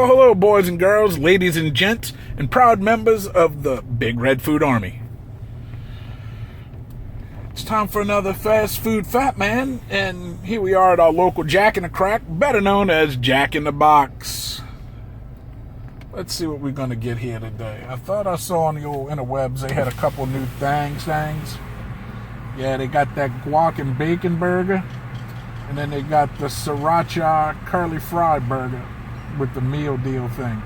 Well, hello, boys and girls, ladies and gents, and proud members of the Big Red Food Army. It's time for another Fast Food Fat Man, and here we are at our local Jack in the Crack, better known as Jack in the Box. Let's see what we're going to get here today. I thought I saw on the old interwebs they had a couple new things. Yeah, they got that guac and bacon burger, and then they got the sriracha curly fry burger with the meal deal thing.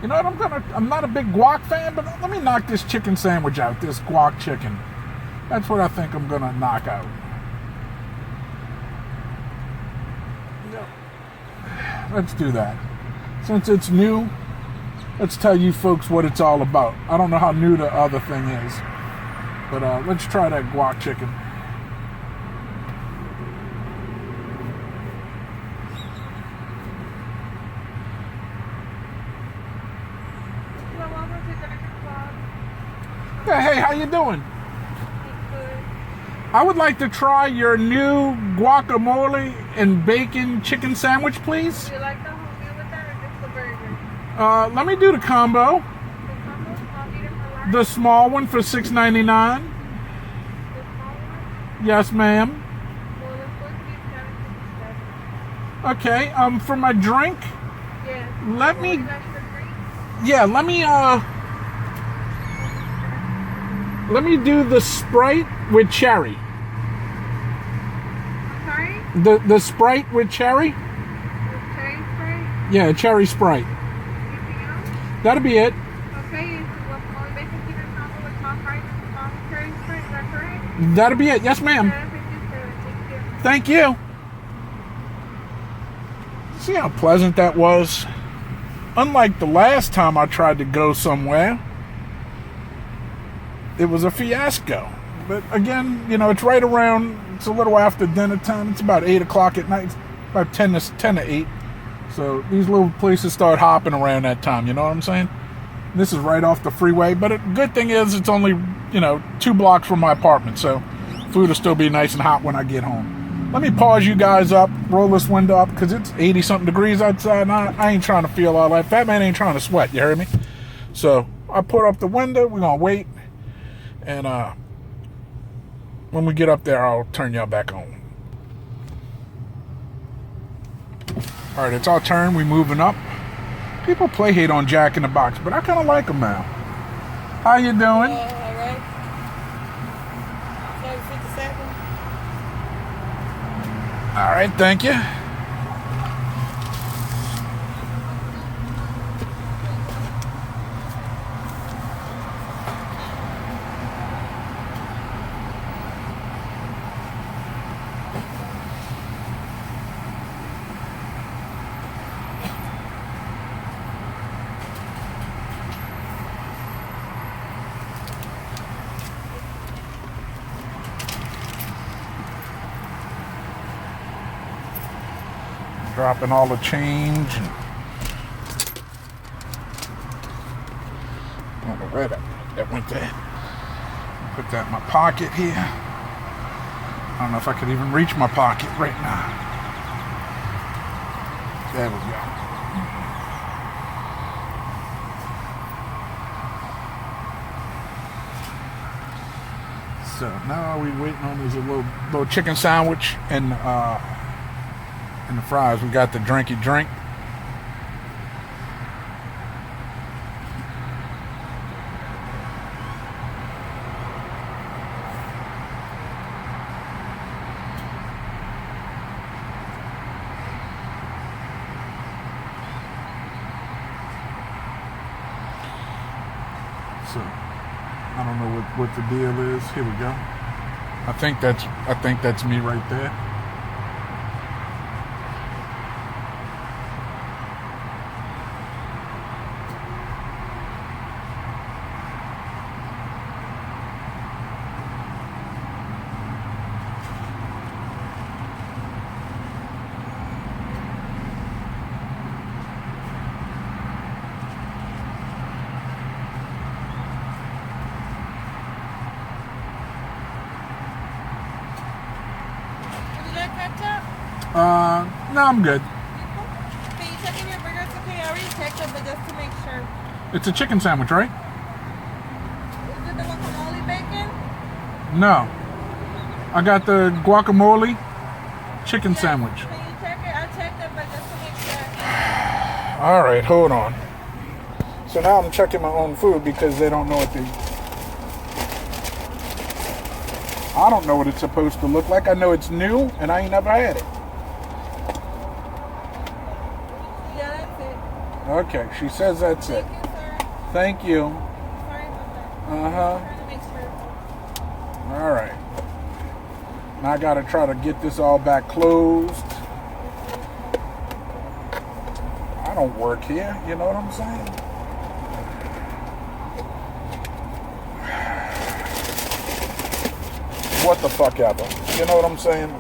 You know what, I'm not a big guac fan, but let me knock this chicken sandwich out, this guac chicken. That's what I think I'm gonna knock out. Let's do that. Since it's new, let's tell you folks what it's all about. I don't know how new the other thing is, but let's try that guac chicken. Yeah, hey, how you doing? Good. I would like to try your new guacamole and bacon chicken sandwich, please. Do you like the whole meal with that or just the burger? Let me do the combo. The combo? I'll eat it for large. The small one for $6.99. The small one? Yes, ma'am. Well, the food is $7.57. Okay. For my drink, Yeah. let me. You guys for free? Yeah, let me do the Sprite with cherry. Sorry? The Sprite with cherry. The cherry Sprite? Yeah, cherry Sprite. Anything else? That'll be it. Okay, it's the Guacamole Bacon Chicken Sandwich with top fries and top cherry Sprite. Is that correct? That'll be it. Yes, ma'am. $7.57. Thank Thank you. you. See how pleasant that was? Unlike the last time I tried to go somewhere, it was a fiasco. But again, you know, it's right around, it's a little after dinner time. It's about 8 o'clock at night. It's about 10 to 8. So these little places start hopping around that time, you know what I'm saying? This is right off the freeway. But the good thing is it's only, 2 blocks from my apartment. So food will still be nice and hot when I get home. Let me pause you guys up, roll this window up, because it's 80-something degrees outside. And I ain't trying to feel all that. Fat man ain't trying to sweat, you heard me? So I put up the window. We're going to wait. And when we get up there, I'll turn y'all back on. All right, it's our turn. We're moving up. People play hate on Jack in the Box, but I kind of like them now. How you doing? All right. $7.57. All right, thank you. Dropping all the change. And I don't know where that went there. Put that in my pocket here. I don't know if I could even reach my pocket right now. There we go. So now we're waiting on this little chicken sandwich and the fries. We got the drinky drink. So I don't know what the deal is. Here we go. I think that's me right there. Would you like ketchup? No, I'm good. it, but just to make sure. It's a chicken sandwich, right? Is it the guacamole bacon? No. I got the guacamole chicken sandwich. Can you check it? I checked it, but just to make sure. All right, hold on. So now I'm checking my own food because they don't know what I don't know what it's supposed to look like. I know it's new and I ain't never had it. Yeah, that's it. Okay, she says that's it. Thank you, sir. Thank you. Sorry about that. Uh-huh. Trying to make sure. All right. Now I gotta try to get this all back closed. I don't work here, you know what I'm saying? What the fuck ever. You know what I'm saying?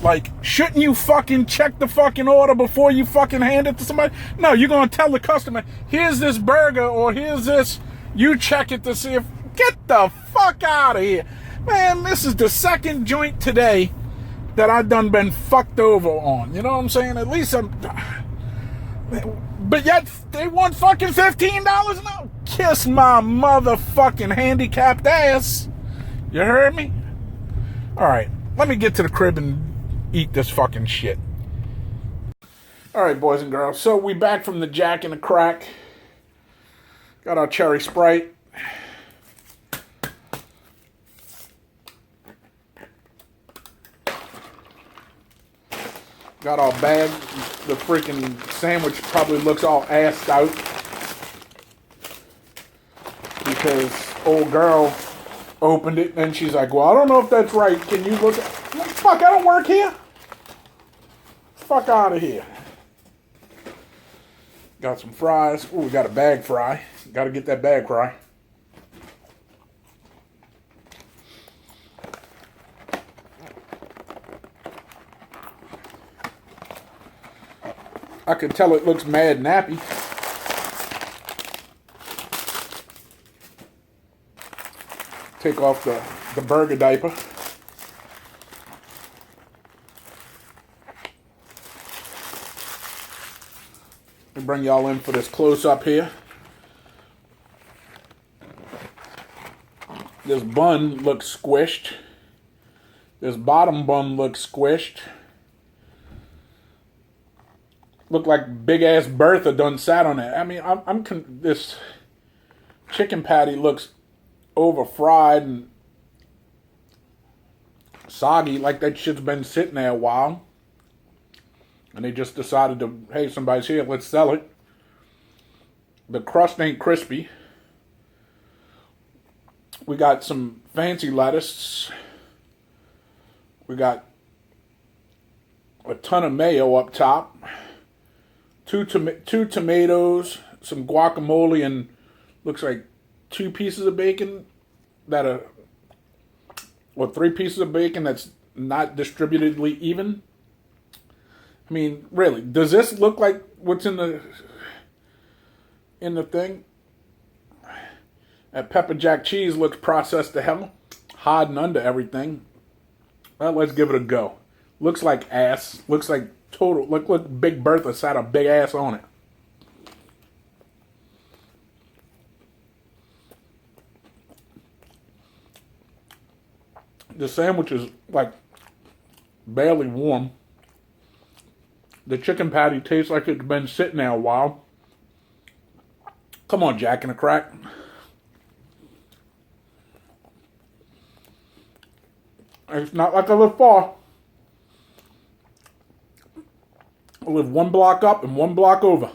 Like, shouldn't you fucking check the fucking order before you fucking hand it to somebody? No, you're gonna tell the customer, here's this burger or here's this. You check it to see if. Get the fuck out of here. Man, this is the second joint today that I done been fucked over on. You know what I'm saying? At least I'm. But yet, they want fucking $15 an hour. Kiss my motherfucking handicapped ass. You heard me? Alright, let me get to the crib and eat this fucking shit. Alright, boys and girls. So, we back from the Jack and the Crack. Got our cherry Sprite. Got our bag. The freaking sandwich probably looks all assed out. Because old girl opened it and she's like, well, I don't know if that's right. Can you look at... Fuck, I don't work here. Fuck out of here. Got some fries. Ooh, we got a bag fry. Got to get that bag fry. I can tell it looks mad nappy. Take off the burger diaper. Let me bring y'all in for this close-up here. This bun looks squished. This bottom bun looks squished. Look like big-ass Bertha done sat on it. I mean, this chicken patty looks over-fried and soggy, like that shit's been sitting there a while. And they just decided to, hey, somebody's here, let's sell it. The crust ain't crispy. We got some fancy lettuce. We got a ton of mayo up top. Two tomatoes, some guacamole, and looks like 2 pieces of bacon or 3 pieces of bacon that's not distributedly even. I mean, really, does this look like what's in the thing? That pepper jack cheese looks processed to hell, hiding under everything. Well, let's give it a go. Looks like ass. Looks like total. Look, Big Bertha sat a big ass on it. The sandwich is like barely warm. The chicken patty tastes like it's been sitting there a while. Come on, Jack and a Crack. It's not like I live far. I live 1 block up and 1 block over.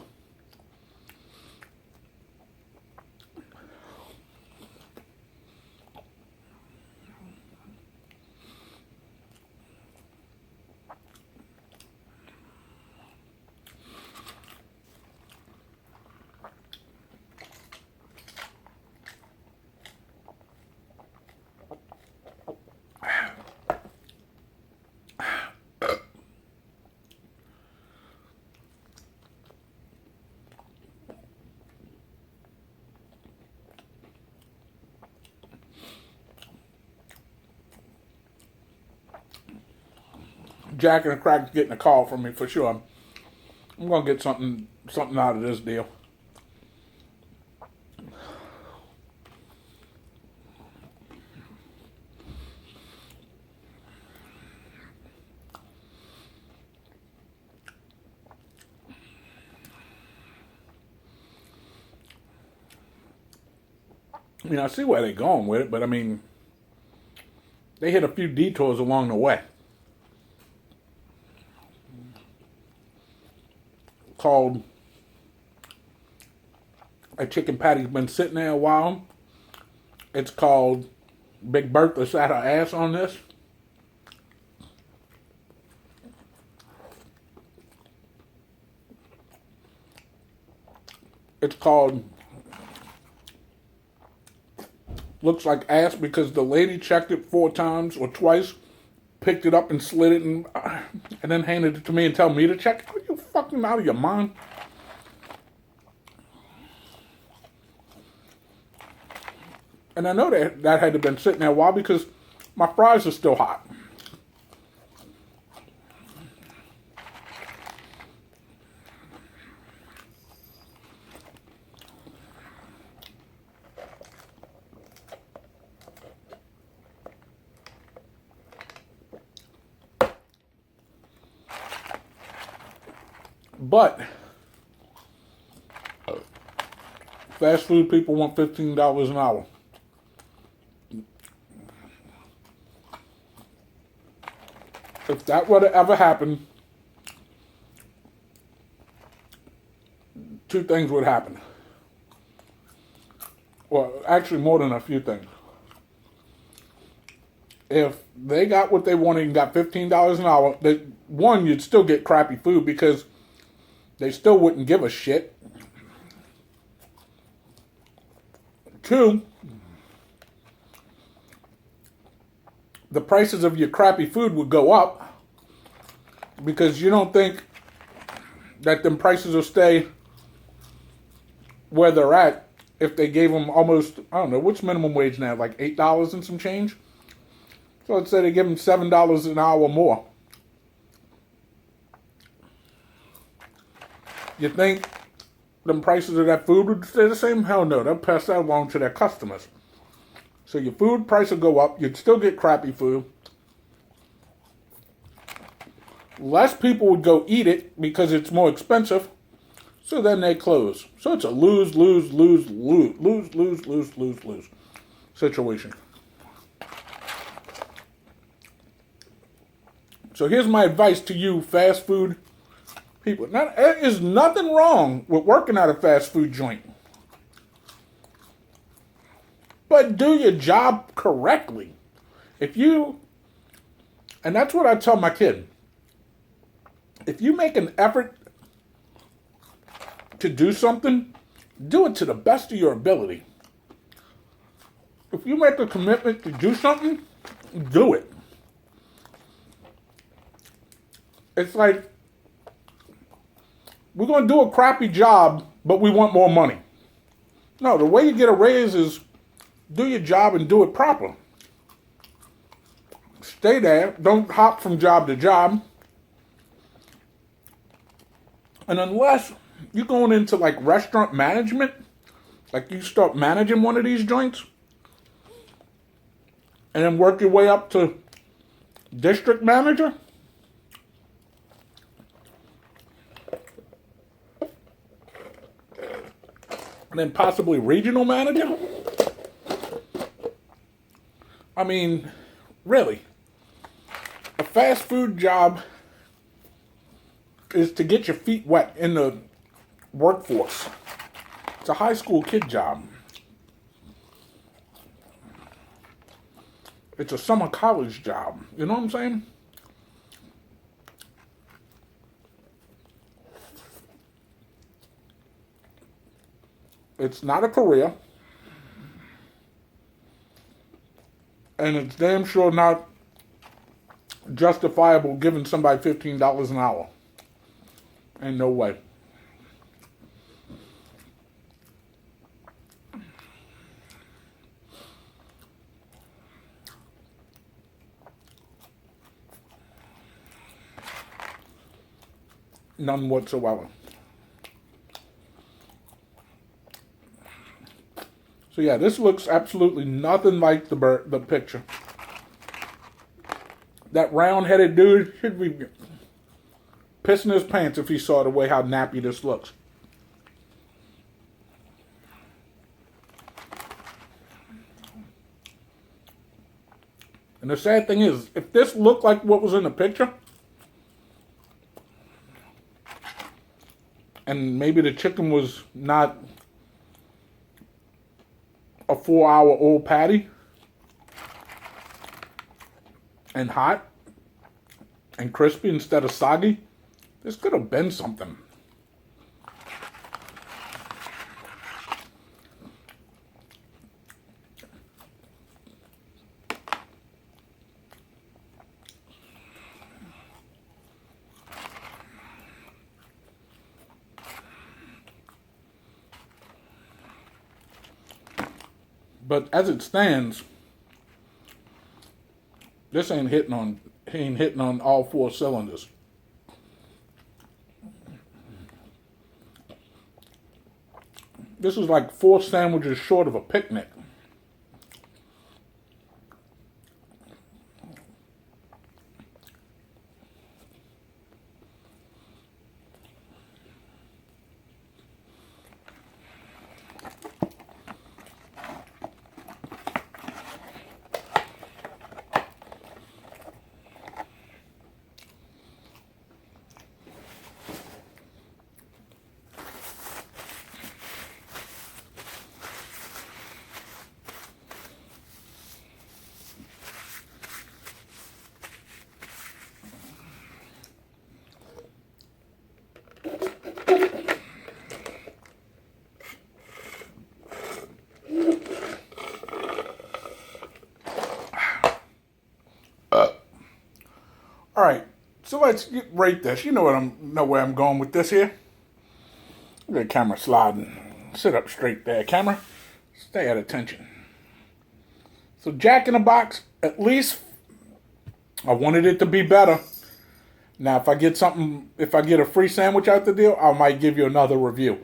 Jack and the Crack's getting a call from me for sure. I'm gonna get something out of this deal. I mean, I see where they're going with it, but I mean, they hit a few detours along the way. Called a chicken patty's been sitting there a while. It's called Big Bertha sat her ass on this. It's called looks like ass because the lady checked it 4 times or twice, picked it up and slid it and then handed it to me and tell me to check it. Are you fucking out of your mind? And I know that had to have been sitting there a while because my fries are still hot. But fast food people want $15 an hour. If that were to ever happen, 2 things would happen. Well, actually more than a few things. If they got what they wanted and got $15 an hour, one, you'd still get crappy food because they still wouldn't give a shit. 2, the prices of your crappy food would go up because you don't think that them prices will stay where they're at if they gave them almost, I don't know, what's minimum wage now? Like $8 and some change? So let's say they give them $7 an hour more. You think them prices of that food would stay the same? Hell no, they'll pass that along to their customers. So your food price will go up, you'd still get crappy food. Less people would go eat it because it's more expensive, so then they close. So it's a lose situation. So here's my advice to you fast food people. Now, there is nothing wrong with working at a fast food joint. But do your job correctly. And that's what I tell my kid. If you make an effort to do something, do it to the best of your ability. If you make a commitment to do something, do it. It's like, we're going to do a crappy job, but we want more money. No, the way you get a raise is do your job and do it proper. Stay there. Don't hop from job to job. And unless you're going into like restaurant management, like you start managing one of these joints, and then work your way up to district manager, and then possibly regional manager. I mean, really, a fast food job is to get your feet wet in the workforce. It's a high school kid job. It's a summer college job. You know what I'm saying? It's not a career. And it's damn sure not justifiable giving somebody $15 an hour. Ain't no way. None whatsoever. So yeah, this looks absolutely nothing like the picture. That round-headed dude should be pissing his pants if he saw the way how nappy this looks. And the sad thing is, if this looked like what was in the picture, and maybe the chicken was not a 4-hour-old patty, and hot, and crispy instead of soggy, this could have been something. But as it stands, this ain't hitting on all 4 cylinders. This is like 4 sandwiches short of a picnic. All right, so let's rate this. You know where I'm going with this here. Look at the camera sliding. Sit up straight there, camera. Stay at attention. So Jack in the Box, at least I wanted it to be better. Now, if I get a free sandwich out the deal, I might give you another review.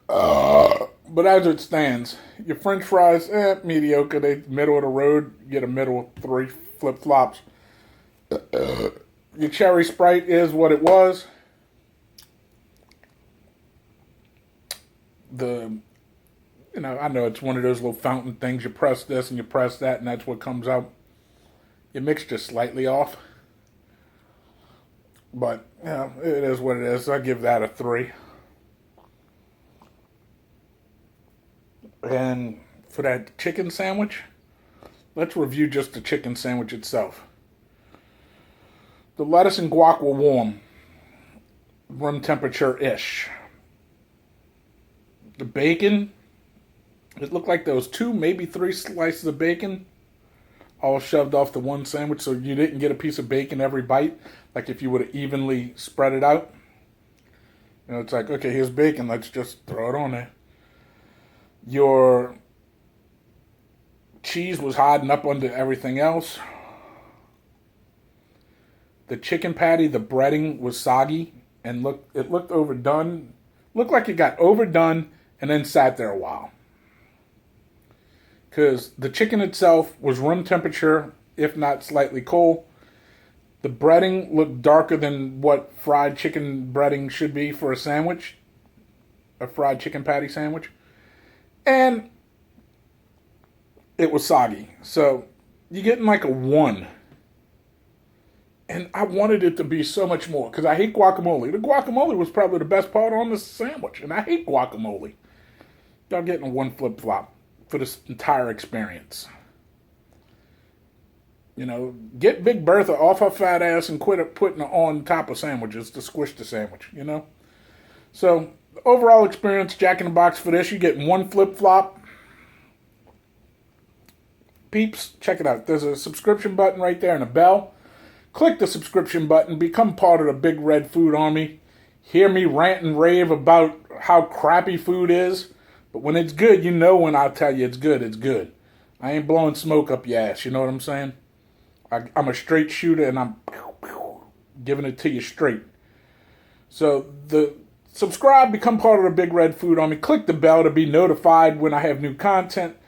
But as it stands, your French fries, mediocre. They middle of the road. You get a middle 3 flip-flops. Your cherry Sprite is what it was. I know it's one of those little fountain things. You press this and you press that, and that's what comes out. Your mixture's slightly off. But, it is what it is. I give that a 3. And for that chicken sandwich, let's review just the chicken sandwich itself. The lettuce and guac were warm, room temperature-ish. The bacon, it looked like there was 2, maybe 3 slices of bacon all shoved off the one sandwich, so you didn't get a piece of bacon every bite, like if you would have evenly spread it out. It's like, okay, here's bacon, let's just throw it on there. Your cheese was hiding up under everything else. The chicken patty, the breading was soggy and it looked overdone. Looked like it got overdone and then sat there a while. Because the chicken itself was room temperature, if not slightly cold. The breading looked darker than what fried chicken breading should be for a sandwich. A fried chicken patty sandwich. And it was soggy. So you're getting like a 1. And I wanted it to be so much more because I hate guacamole. The guacamole was probably the best part on this sandwich. And I hate guacamole. Y'all getting a 1 flip-flop for this entire experience. Get Big Bertha off her fat ass and quit putting her on top of sandwiches to squish the sandwich, So, the overall experience, Jack in the Box for this, you get 1 flip-flop. Peeps, check it out. There's a subscription button right there and a bell. Click the subscription button, become part of the Big Red Food Army. Hear me rant and rave about how crappy food is. But when it's good, when I tell you it's good, it's good. I ain't blowing smoke up your ass, you know what I'm saying? I'm a straight shooter and I'm giving it to you straight. So the subscribe, become part of the Big Red Food Army. Click the bell to be notified when I have new content.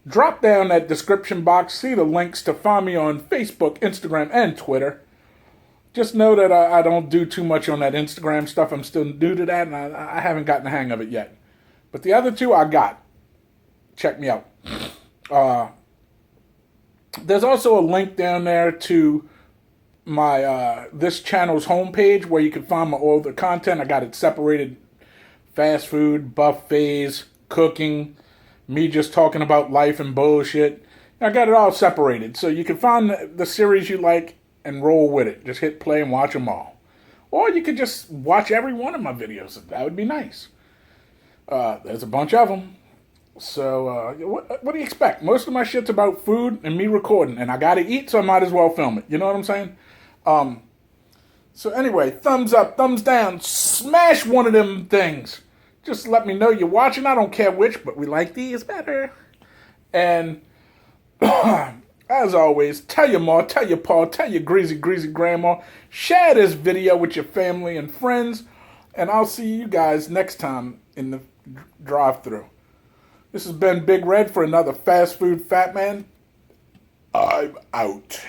Drop down that description box. See the links to find me on Facebook, Instagram, and Twitter. Just know that I don't do too much on that Instagram stuff. I'm still new to that, and I haven't gotten the hang of it yet. But the other two I got. Check me out. There's also a link down there to my this channel's homepage where you can find all the content. I got it separated: fast food, buffets, cooking, me just talking about life and bullshit. I got it all separated, so you can find the series you like and roll with it. Just hit play and watch them all. Or you could just watch every one of my videos. That would be nice. There's a bunch of them. So, what do you expect? Most of my shit's about food and me recording. And I gotta eat, so I might as well film it. You know what I'm saying? So anyway, thumbs up, thumbs down. Smash one of them things. Just let me know you're watching. I don't care which, but we like these better. And as always, tell your ma, tell your pa, tell your greasy grandma. Share this video with your family and friends. And I'll see you guys next time in the drive-thru. This has been Big Red for another Fast Food Fat Man. I'm out.